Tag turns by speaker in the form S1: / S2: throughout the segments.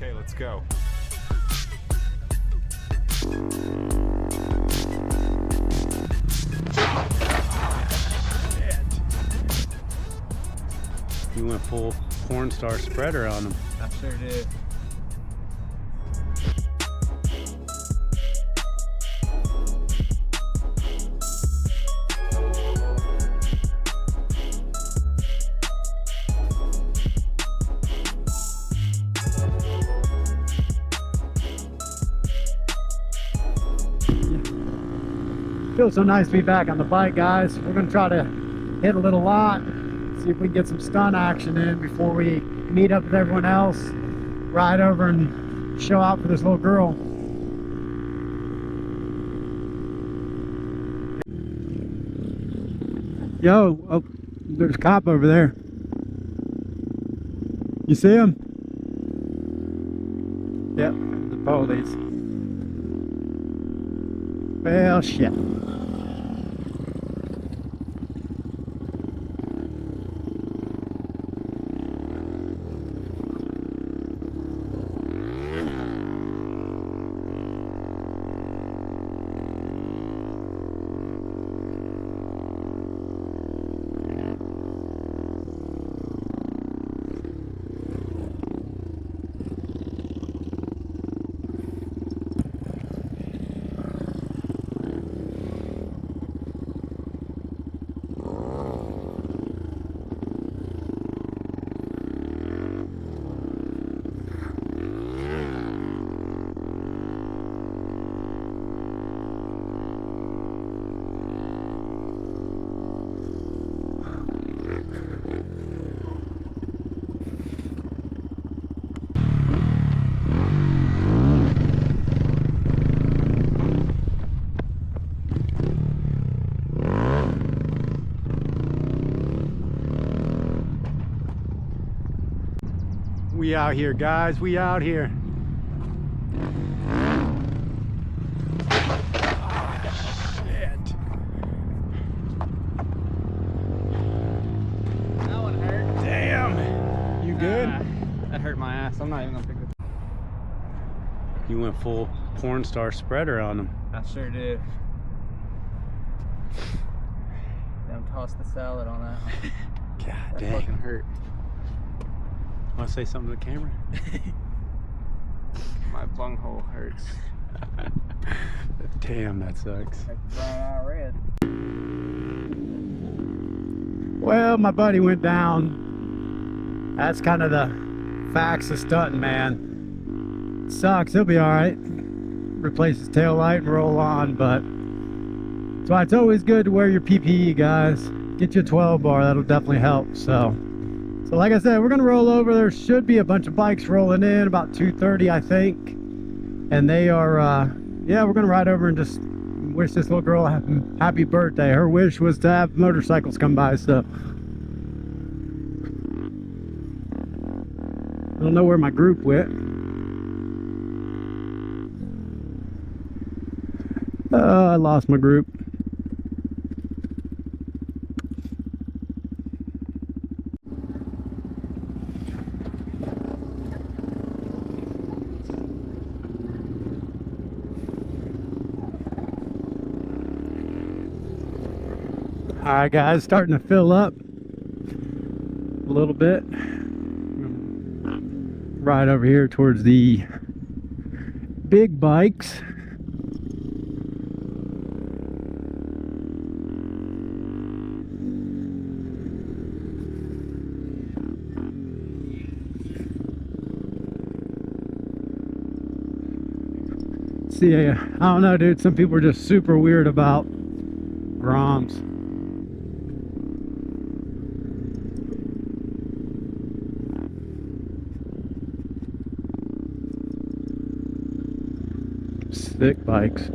S1: Okay, let's go.
S2: You went full porn star spreader on them.
S3: I sure did.
S4: Feels so nice to be back on the bike, guys. We're gonna try to hit a little lot, see if we can get some stunt action in before we meet up with everyone else, ride over and show out for this little girl. Yo, oh, there's a cop over there. You see him? Yep, the police. Well, shit. We out here, guys. We out here.
S1: Oh, shit.
S3: That one hurt.
S1: Damn. You good?
S3: That hurt my ass. I'm not even gonna pick it.
S2: You went full porn star spreader on them.
S3: I sure did. Damn, tossed the salad on that one.
S2: God
S3: That
S2: dang.
S3: fucking hurt.
S2: Want to say something to the camera?
S3: My bunghole hurts.
S2: Damn, that sucks.
S3: Like brown eye red.
S4: Well, my buddy went down. That's kind of the facts of stunting, man. Sucks. He'll be all right. Replace his tail light and roll on, but that's why it's always good to wear your PPE, guys. Get you a 12 bar. That'll definitely help. So like I said, we're gonna roll over. There should be a bunch of bikes rolling in about 2:30, I think, and they are yeah, we're gonna ride over and just wish this little girl a happy birthday. Her wish was to have motorcycles come by, so I don't know where my group went. I lost my group. Alright guys, starting to fill up a little bit. Right over here towards the big bikes. See, I don't know, dude, some people are just super weird about Groms. Thick bikes.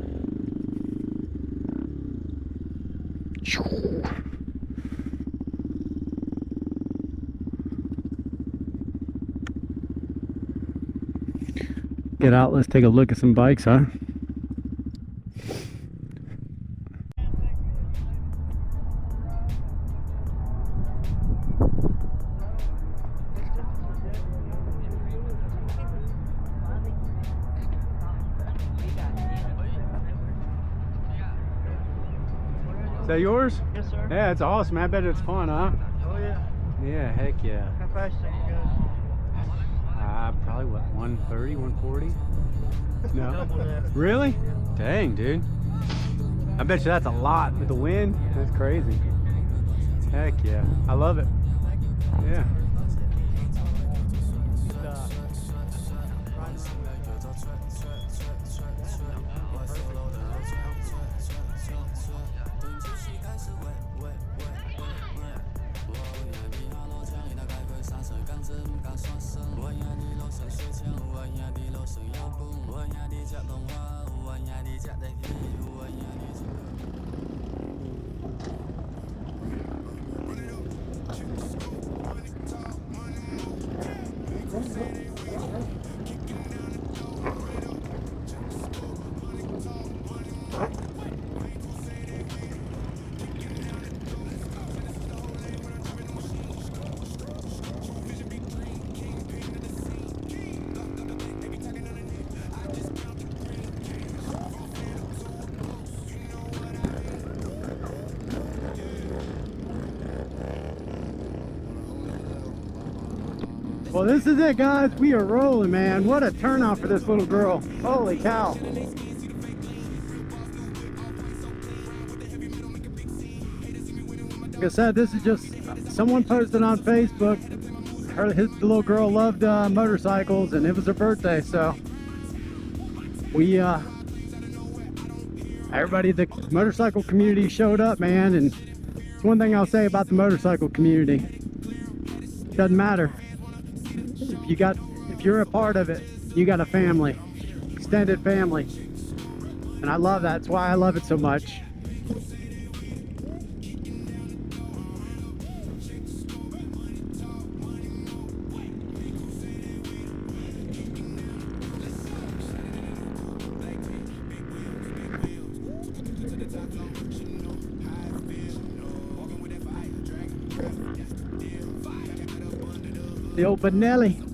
S4: Get out, let's take a look at some bikes, huh?
S2: that yours?
S3: Yes, sir.
S2: Yeah, it's awesome. I bet it's fun, huh?
S3: Oh, yeah.
S2: Yeah, heck yeah.
S3: How fast you think it goes?
S2: Probably what, 130, 140? No.
S3: Double that.
S2: Really? Dang, dude. I bet you that's a lot with the wind. That's crazy. Heck yeah. I love it. Yeah.
S4: Well, this is it, guys. We are rolling, man. What a turnout for this little girl. Holy cow. Like I said, this is just someone posted on Facebook. The little girl loved motorcycles, and it was her birthday, so we everybody, the motorcycle community showed up, man. And it's one thing I'll say about the motorcycle community: doesn't matter if you're a part of it, you got a family, extended family, and I love that. That's why I love it so much. The old Benelli.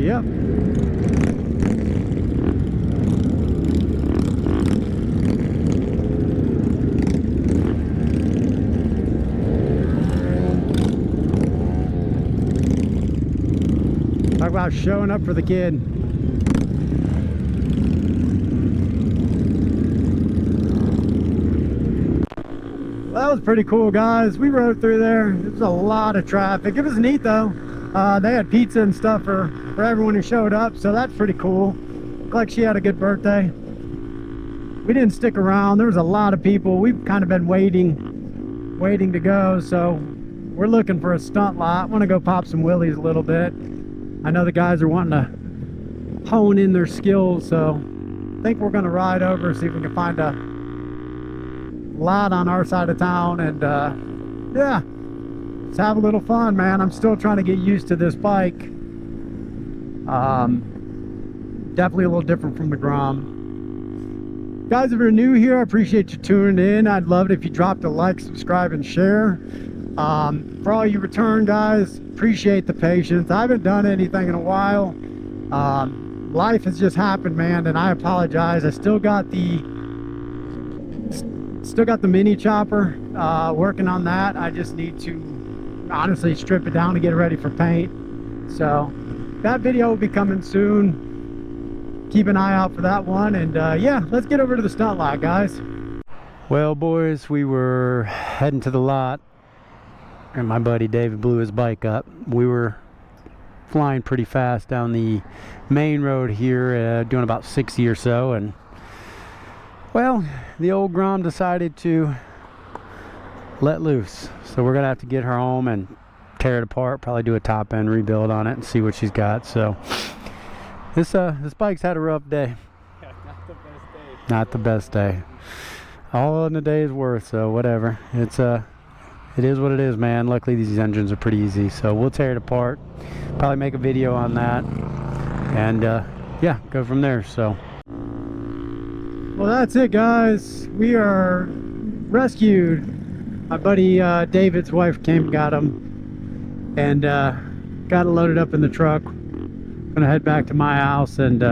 S4: Yep. Talk about showing up for the kid. Well, that was pretty cool, guys. We rode through there. There was a lot of traffic. It was neat, though. They had pizza and stuff for everyone who showed up, so that's pretty cool. Looked like she had a good birthday. We didn't stick around. There was a lot of people. We've kind of been waiting to go, so we're looking for a stunt lot. Want to go pop some wheelies a little bit. I know the guys are wanting to hone in their skills, so I think we're going to ride over, see if we can find a lot on our side of town, and yeah, let's have a little fun, man. I'm still trying to get used to this bike. Definitely a little different from the Grom. Guys, if you're new here, I appreciate you tuning in. I'd love it if you dropped a like, subscribe, and share. For all you return guys, appreciate the patience. I haven't done anything in a while. Life has just happened, man, and I apologize. I still got the mini chopper, working on that. I just need to honestly strip it down to get it ready for paint. So that video will be coming soon. Keep an eye out for that one, and yeah, let's get over to the stunt lot, guys. Well, boys, we were heading to the lot, and my buddy David blew his bike up. We were flying pretty fast down the main road here, doing about 60 or so, and well, the old Grom decided to let loose. So we're gonna have to get her home and tear it apart, probably do a top end rebuild on it and see what she's got. So this bike's had a rough day.
S2: Yeah, not the best day.
S4: Not the best day. All in a day's worth, so whatever. It is what it is, man. Luckily these engines are pretty easy, so we'll tear it apart, probably make a video on that, and yeah, go from there. So well, that's it, guys. We are rescued. My buddy David's wife came and got him, and got it loaded up in the truck. Gonna head back to my house, and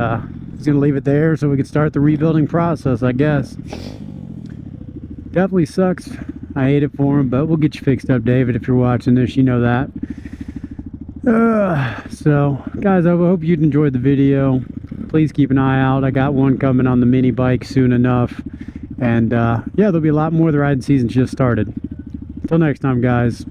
S4: he's gonna leave it there so we can start the rebuilding process, I guess. Definitely sucks. I hate it for him, but we'll get you fixed up, David. If you're watching this, you know that. So, guys, I hope you'd enjoyed the video. Please keep an eye out. I got one coming on the mini bike soon enough. And, yeah, there'll be a lot more. The riding season's just started. Until next time, guys.